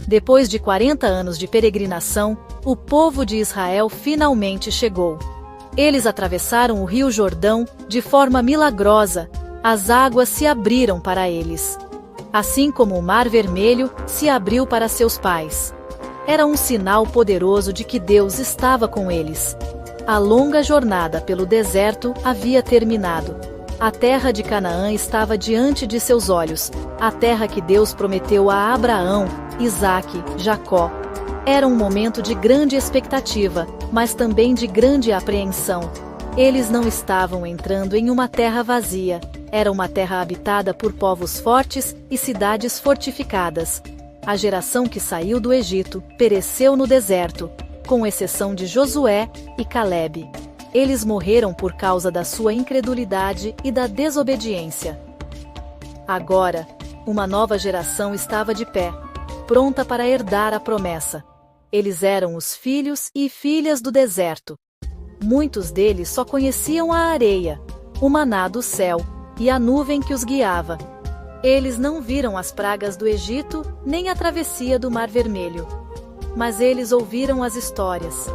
Depois de 40 anos de peregrinação, o povo de Israel finalmente chegou. Eles atravessaram o Rio Jordão de forma milagrosa, as águas se abriram para eles. Assim como o Mar Vermelho se abriu para seus pais. Era um sinal poderoso de que Deus estava com eles. A longa jornada pelo deserto havia terminado. A terra de Canaã estava diante de seus olhos, a terra que Deus prometeu a Abraão, Isaque, Jacó. Era um momento de grande expectativa, mas também de grande apreensão. Eles não estavam entrando em uma terra vazia, era uma terra habitada por povos fortes e cidades fortificadas. A geração que saiu do Egito pereceu no deserto, com exceção de Josué e Calebe. Eles morreram por causa da sua incredulidade e da desobediência. Agora, uma nova geração estava de pé, pronta para herdar a promessa. Eles eram os filhos e filhas do deserto. Muitos deles só conheciam a areia, o maná do céu e a nuvem que os guiava. Eles não viram as pragas do Egito, nem a travessia do Mar Vermelho. Mas eles ouviram as histórias.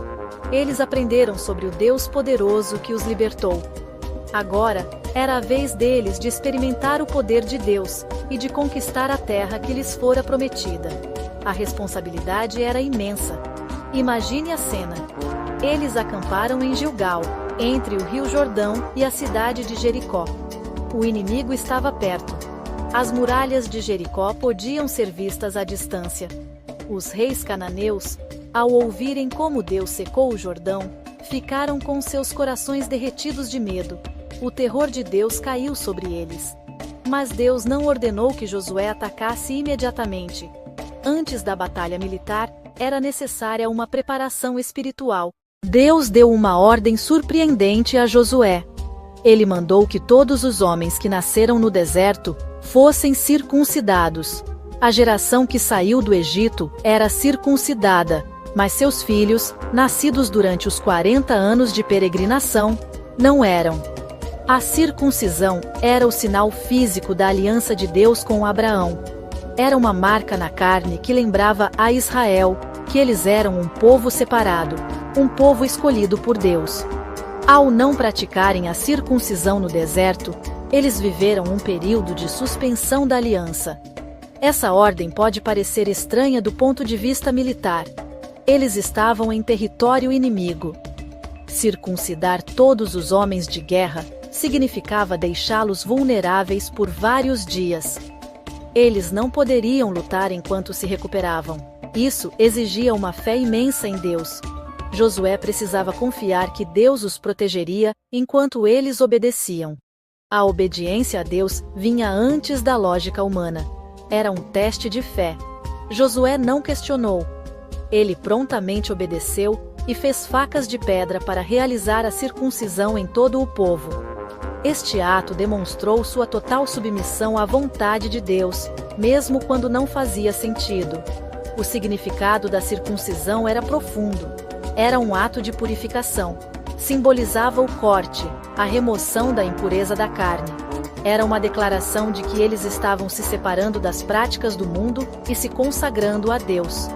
Eles aprenderam sobre o Deus poderoso que os libertou. Agora, era a vez deles de experimentar o poder de Deus e de conquistar a terra que lhes fora prometida. A responsabilidade era imensa. Imagine a cena. Eles acamparam em Gilgal, entre o Rio Jordão e a cidade de Jericó. O inimigo estava perto. As muralhas de Jericó podiam ser vistas à distância. Os reis cananeus, ao ouvirem como Deus secou o Jordão, ficaram com seus corações derretidos de medo. O terror de Deus caiu sobre eles. Mas Deus não ordenou que Josué atacasse imediatamente. Antes da batalha militar, era necessária uma preparação espiritual. Deus deu uma ordem surpreendente a Josué. Ele mandou que todos os homens que nasceram no deserto fossem circuncidados. A geração que saiu do Egito era circuncidada, mas seus filhos, nascidos durante os 40 anos de peregrinação, não eram. A circuncisão era o sinal físico da aliança de Deus com Abraão. Era uma marca na carne que lembrava a Israel que eles eram um povo separado, um povo escolhido por Deus. Ao não praticarem a circuncisão no deserto, eles viveram um período de suspensão da aliança. Essa ordem pode parecer estranha do ponto de vista militar. Eles estavam em território inimigo. Circuncidar todos os homens de guerra significava deixá-los vulneráveis por vários dias. Eles não poderiam lutar enquanto se recuperavam. Isso exigia uma fé imensa em Deus. Josué precisava confiar que Deus os protegeria enquanto eles obedeciam. A obediência a Deus vinha antes da lógica humana. Era um teste de fé. Josué não questionou. Ele prontamente obedeceu e fez facas de pedra para realizar a circuncisão em todo o povo. Este ato demonstrou sua total submissão à vontade de Deus, mesmo quando não fazia sentido. O significado da circuncisão era profundo. Era um ato de purificação. Simbolizava o corte, a remoção da impureza da carne. Era uma declaração de que eles estavam se separando das práticas do mundo e se consagrando a Deus.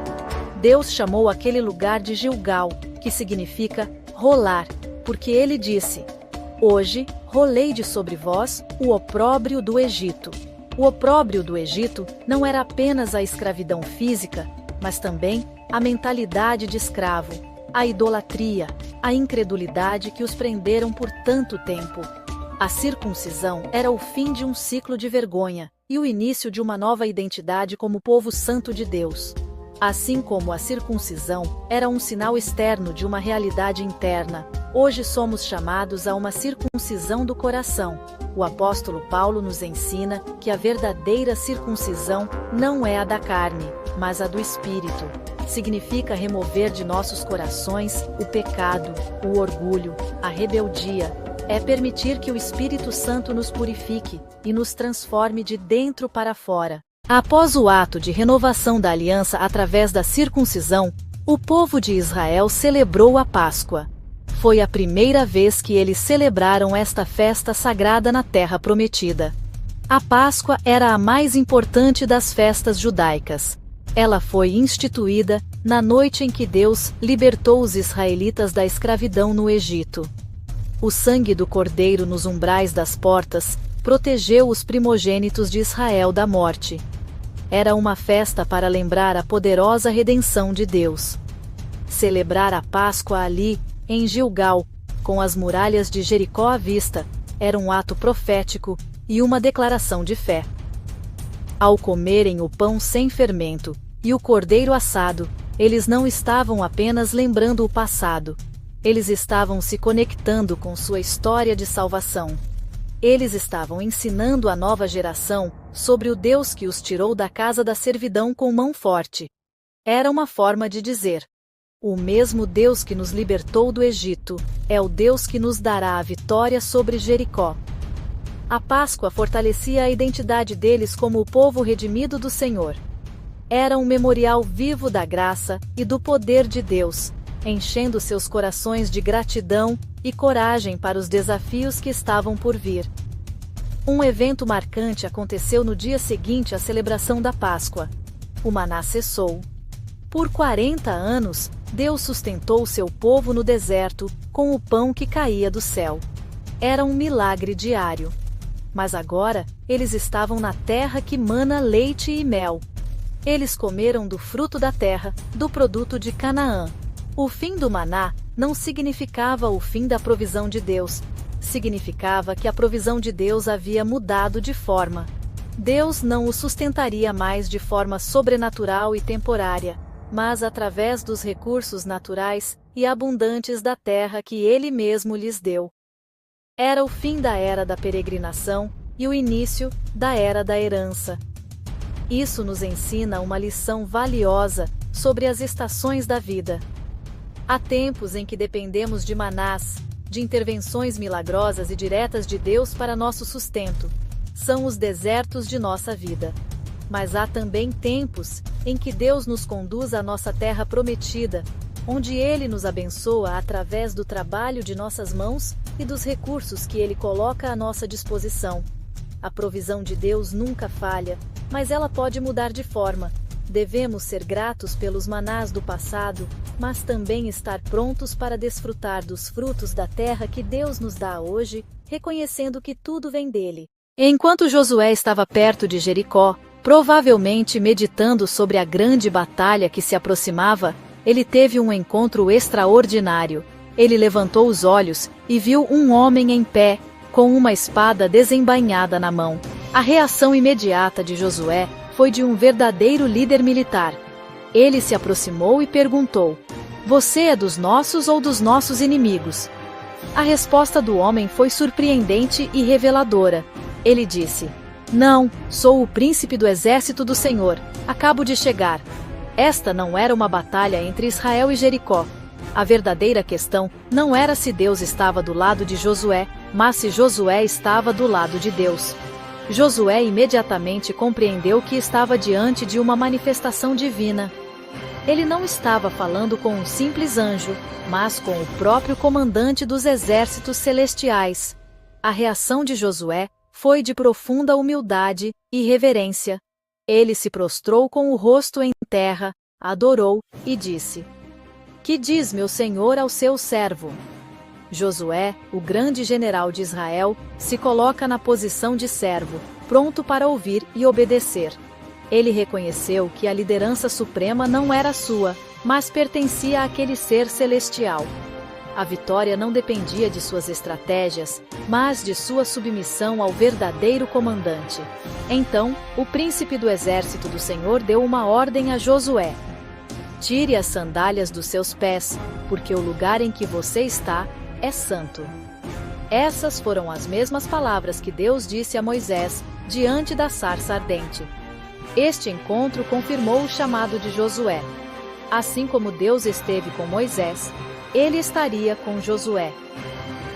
Deus chamou aquele lugar de Gilgal, que significa rolar, porque ele disse: Hoje rolei de sobre vós o opróbrio do Egito. O opróbrio do Egito não era apenas a escravidão física, mas também a mentalidade de escravo, a idolatria, a incredulidade que os prenderam por tanto tempo. A circuncisão era o fim de um ciclo de vergonha e o início de uma nova identidade como povo santo de Deus. Assim como a circuncisão era um sinal externo de uma realidade interna, hoje somos chamados a uma circuncisão do coração. O apóstolo Paulo nos ensina que a verdadeira circuncisão não é a da carne, mas a do espírito. Significa remover de nossos corações o pecado, o orgulho, a rebeldia. É permitir que o Espírito Santo nos purifique e nos transforme de dentro para fora. Após o ato de renovação da aliança através da circuncisão, o povo de Israel celebrou a Páscoa. Foi a primeira vez que eles celebraram esta festa sagrada na Terra Prometida. A Páscoa era a mais importante das festas judaicas. Ela foi instituída na noite em que Deus libertou os israelitas da escravidão no Egito. O sangue do cordeiro nos umbrais das portas protegeu os primogênitos de Israel da morte. Era uma festa para lembrar a poderosa redenção de Deus. Celebrar a Páscoa ali, em Gilgal, com as muralhas de Jericó à vista, era um ato profético e uma declaração de fé. Ao comerem o pão sem fermento e o cordeiro assado, eles não estavam apenas lembrando o passado. Eles estavam se conectando com sua história de salvação. Eles estavam ensinando a nova geração sobre o Deus que os tirou da casa da servidão com mão forte. Era uma forma de dizer: o mesmo Deus que nos libertou do Egito é o Deus que nos dará a vitória sobre Jericó. A Páscoa fortalecia a identidade deles como o povo redimido do Senhor. Era um memorial vivo da graça e do poder de Deus, enchendo seus corações de gratidão e coragem para os desafios que estavam por vir. Um evento marcante aconteceu no dia seguinte à celebração da Páscoa. O maná cessou. Por 40 anos, Deus sustentou seu povo no deserto com o pão que caía do céu. Era um milagre diário. Mas agora, eles estavam na terra que mana leite e mel. Eles comeram do fruto da terra, do produto de Canaã. O fim do maná não significava o fim da provisão de Deus. Significava que a provisão de Deus havia mudado de forma. Deus não o sustentaria mais de forma sobrenatural e temporária, mas através dos recursos naturais e abundantes da terra que Ele mesmo lhes deu. Era o fim da era da peregrinação e o início da era da herança. Isso nos ensina uma lição valiosa sobre as estações da vida. Há tempos em que dependemos de manás, de intervenções milagrosas e diretas de Deus para nosso sustento. São os desertos de nossa vida. Mas há também tempos em que Deus nos conduz à nossa terra prometida, onde Ele nos abençoa através do trabalho de nossas mãos e dos recursos que Ele coloca à nossa disposição. A provisão de Deus nunca falha, mas ela pode mudar de forma. Devemos ser gratos pelos manás do passado, mas também estar prontos para desfrutar dos frutos da terra que Deus nos dá hoje, reconhecendo que tudo vem dele. Enquanto Josué estava perto de Jericó, provavelmente meditando sobre a grande batalha que se aproximava, ele teve um encontro extraordinário. Ele levantou os olhos e viu um homem em pé, com uma espada desembainhada na mão. A reação imediata de Josué foi de um verdadeiro líder militar. Ele se aproximou e perguntou: "Você é dos nossos ou dos nossos inimigos?" A resposta do homem foi surpreendente e reveladora. Ele disse: "Não, sou o príncipe do exército do Senhor. Acabo de chegar." Esta não era uma batalha entre Israel e Jericó. A verdadeira questão não era se Deus estava do lado de Josué, mas se Josué estava do lado de Deus. Josué imediatamente compreendeu que estava diante de uma manifestação divina. Ele não estava falando com um simples anjo, mas com o próprio comandante dos exércitos celestiais. A reação de Josué foi de profunda humildade e reverência. Ele se prostrou com o rosto em terra, adorou e disse: "Que diz meu senhor ao seu servo?" Josué, o grande general de Israel, se coloca na posição de servo, pronto para ouvir e obedecer. Ele reconheceu que a liderança suprema não era sua, mas pertencia àquele ser celestial. A vitória não dependia de suas estratégias, mas de sua submissão ao verdadeiro comandante. Então, o príncipe do exército do Senhor deu uma ordem a Josué: "Tire as sandálias dos seus pés, porque o lugar em que você está é santo." Essas foram as mesmas palavras que Deus disse a Moisés diante da sarça ardente. Este encontro confirmou o chamado de Josué. Assim como Deus esteve com Moisés, ele estaria com Josué.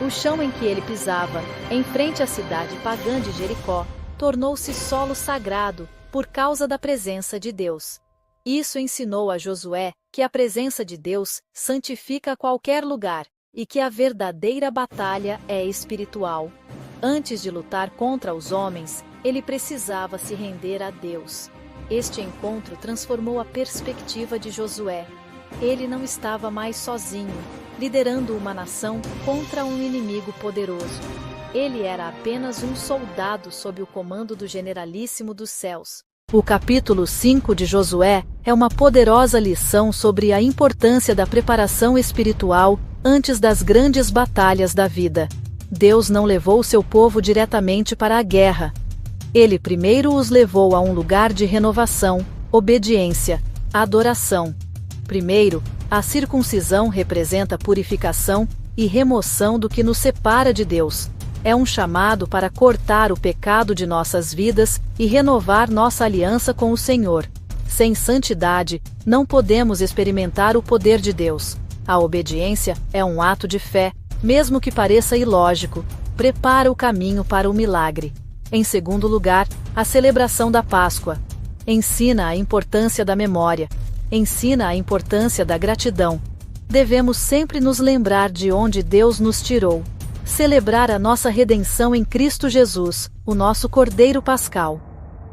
O chão em que ele pisava, em frente à cidade pagã de Jericó, tornou-se solo sagrado por causa da presença de Deus. Isso ensinou a Josué que a presença de Deus santifica qualquer lugar e que a verdadeira batalha é espiritual. Antes de lutar contra os homens, ele precisava se render a Deus. Este encontro transformou a perspectiva de Josué. Ele não estava mais sozinho, liderando uma nação contra um inimigo poderoso. Ele era apenas um soldado sob o comando do Generalíssimo dos Céus. O capítulo 5 de Josué é uma poderosa lição sobre a importância da preparação espiritual antes das grandes batalhas da vida. Deus não levou seu povo diretamente para a guerra. Ele primeiro os levou a um lugar de renovação, obediência, adoração. Primeiro, a circuncisão representa purificação e remoção do que nos separa de Deus. É um chamado para cortar o pecado de nossas vidas e renovar nossa aliança com o Senhor. Sem santidade, não podemos experimentar o poder de Deus. A obediência é um ato de fé, mesmo que pareça ilógico, prepara o caminho para o milagre. Em segundo lugar, a celebração da Páscoa. Ensina a importância da memória. Ensina a importância da gratidão. Devemos sempre nos lembrar de onde Deus nos tirou. Celebrar a nossa redenção em Cristo Jesus, o nosso Cordeiro Pascal.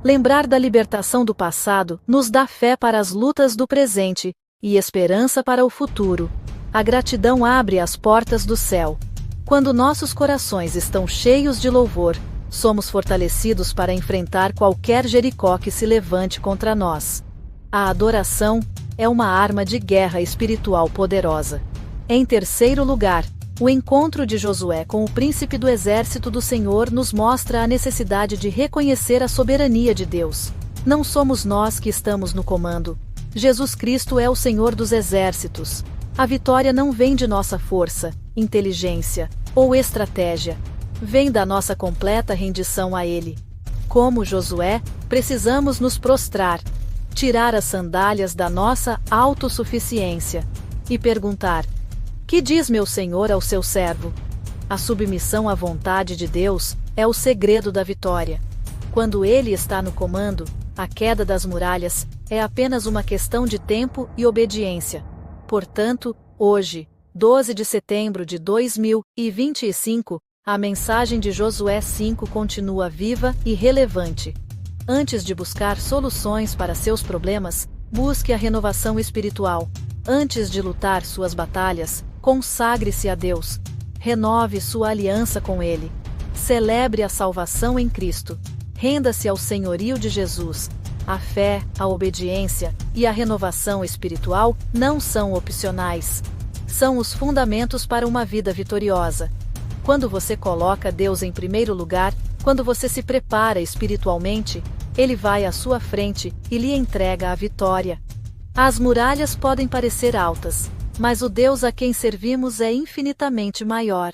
Lembrar da libertação do passado nos dá fé para as lutas do presente e esperança para o futuro. A gratidão abre as portas do céu. Quando nossos corações estão cheios de louvor, somos fortalecidos para enfrentar qualquer Jericó que se levante contra nós. A adoração é uma arma de guerra espiritual poderosa. Em terceiro lugar, o encontro de Josué com o príncipe do exército do Senhor nos mostra a necessidade de reconhecer a soberania de Deus. Não somos nós que estamos no comando. Jesus Cristo é o Senhor dos exércitos. A vitória não vem de nossa força, inteligência ou estratégia. Vem da nossa completa rendição a Ele. Como Josué, precisamos nos prostrar, tirar as sandálias da nossa autossuficiência e perguntar: que diz meu Senhor ao seu servo? A submissão à vontade de Deus é o segredo da vitória. Quando Ele está no comando, a queda das muralhas é apenas uma questão de tempo e obediência. Portanto, hoje, 12 de setembro de 2025, a mensagem de Josué 5 continua viva e relevante. Antes de buscar soluções para seus problemas, busque a renovação espiritual. Antes de lutar suas batalhas, consagre-se a Deus. Renove sua aliança com Ele. Celebre a salvação em Cristo. Renda-se ao senhorio de Jesus. A fé, a obediência e a renovação espiritual não são opcionais. São os fundamentos para uma vida vitoriosa. Quando você coloca Deus em primeiro lugar, quando você se prepara espiritualmente, Ele vai à sua frente e lhe entrega a vitória. As muralhas podem parecer altas, mas o Deus a quem servimos é infinitamente maior.